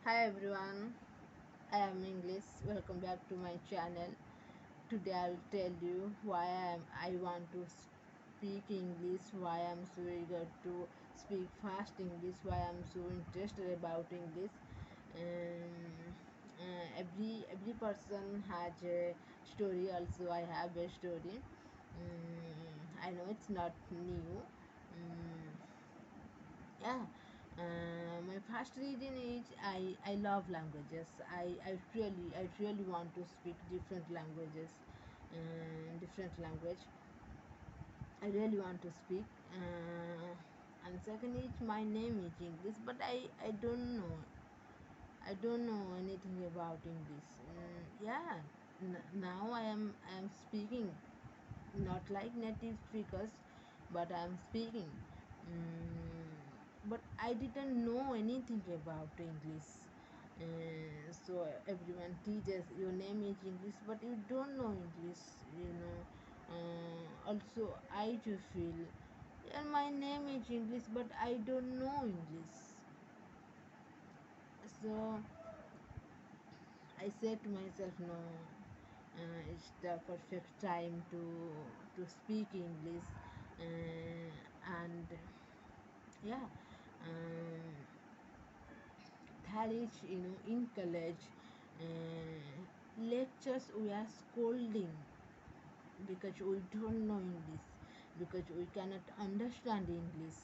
Hi everyone, I am English. Welcome back to my channel. Today I'll tell you why I want to speak English, why I'm so eager to speak fast English, why I'm so interested about English. Um, every person has a story. Also, I have a story. I know it's not new. Um, yeah, my first reason is I love languages. I really want to speak different languages, different language. I really want to speak. And second is my name is English, but I don't know anything about English. Yeah, now I am speaking, not like native speakers, but I'm speaking. But I didn't know anything about English. So everyone teaches your name is English, but you don't know English. Also, I too feel, yeah, my name is English, but I don't know English. So I said to myself, no, it's the perfect time to speak English, and yeah, um, that is, in college, lectures we are scolding because we don't know English, because we cannot understand English.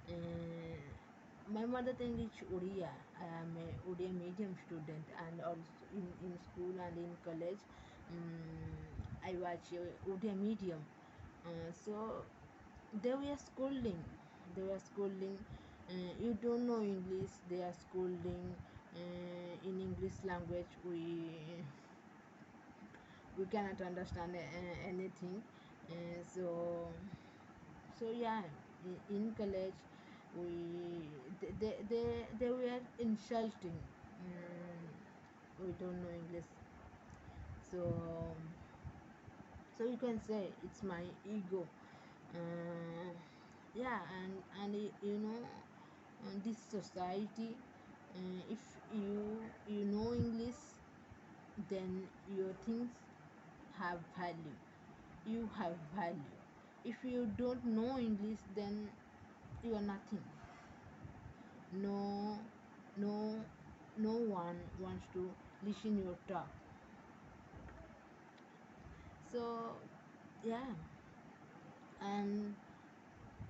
Uh, my mother tongue is Odia. I am a Odia medium student, and also in school and in college, I watch Odia medium. So they were scolding. They were scolding. You don't know English. They are scolding. In English language, we cannot understand anything. So yeah, in college they were insulting. We don't know English, so you can say it's my ego. uh, yeah, and this society, if you know English, then your things have value. You have value. If you don't know English, then you are nothing. No no no one wants to listen your talk. So yeah, and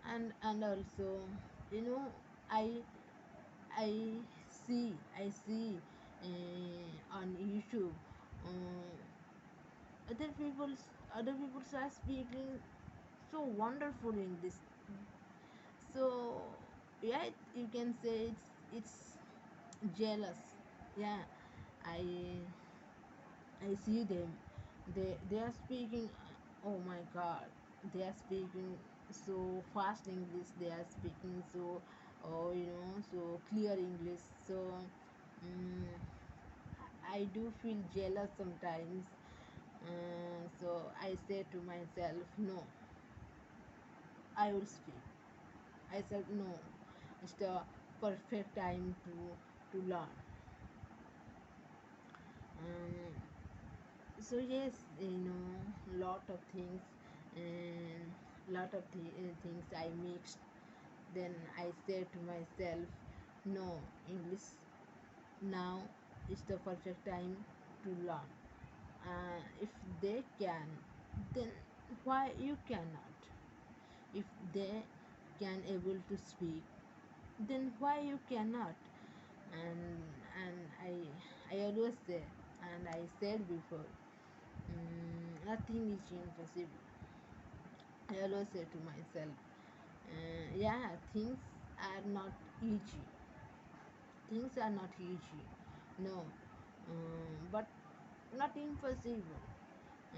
and also, you know i I see on YouTube, uh, other people are speaking so wonderful English. So yeah, you can say it's jealous. Yeah, i I see them. They are speaking. Oh my God, they are speaking so fast English. They are speaking so, so clear English. So um, I do feel jealous sometimes. So I say to myself, no, I will speak. I said no. It's the perfect time to learn. Um, so yes, lot of things, and things I mixed. Then I said to myself, no, English now is the perfect time to learn. If they can, then why you cannot? If they can able to speak, then why you cannot? And I always say, and I said before, nothing is impossible. I always say to myself, yeah, things are not easy. Things are not easy. No, but not impossible.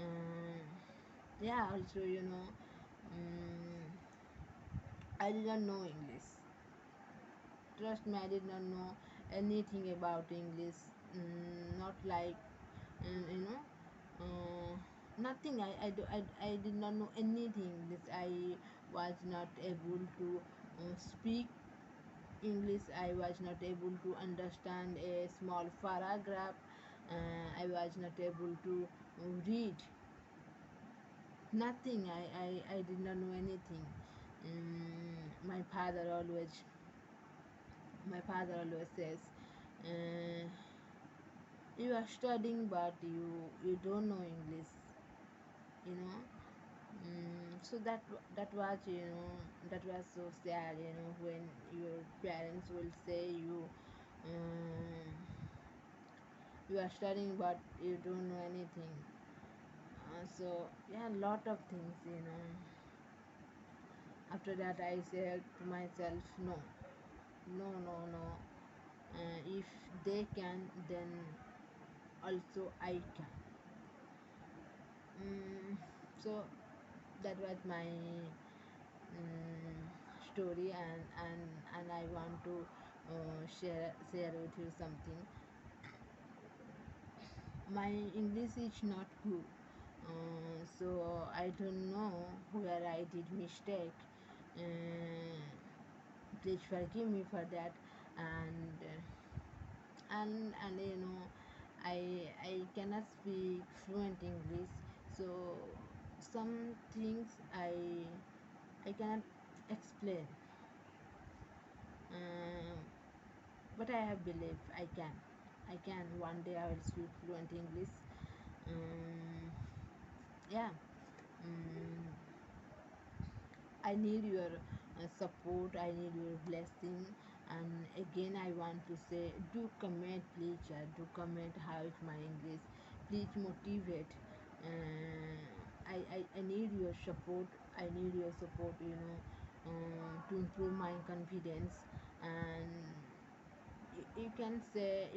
Um, yeah, also, um, I didn't know English. Trust me, I did not know anything about English. Not like, you know, uh, nothing. I did not know anything. This I was not able to speak English, I was not able to understand a small paragraph. I was not able to read nothing. I did not know anything. My father always says, uh, you are studying but you don't know English, you know. So that was, that was so sad, when your parents will say um, you are studying but you don't know anything. So yeah, a lot of things. After that I said to myself, no, no, no, no. If they can, then also I can. So that was my story, and I want to share with you something. My English is not good, so I don't know where I did mistake. uh, Please forgive me for that. And I cannot speak fluent English, so some things I cannot explain. um, but I have belief I can one day I will speak fluent English. um, yeah. um, I need your support. I need your blessing. And again, I want to say, do comment, please. Do comment how is my English. Please motivate. I need your support. I need your support. To improve my confidence. And you can say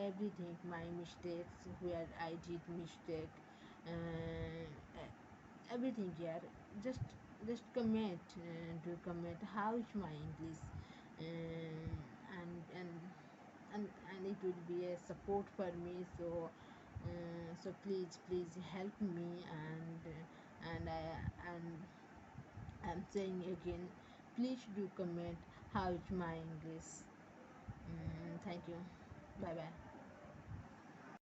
everything. My mistakes, where I did mistake. Uh, Everything here. Just comment. Do comment how is my English. um, and it will be a support for me. So please help me. And I'm saying again, please do comment how is my English. Thank you. Bye bye.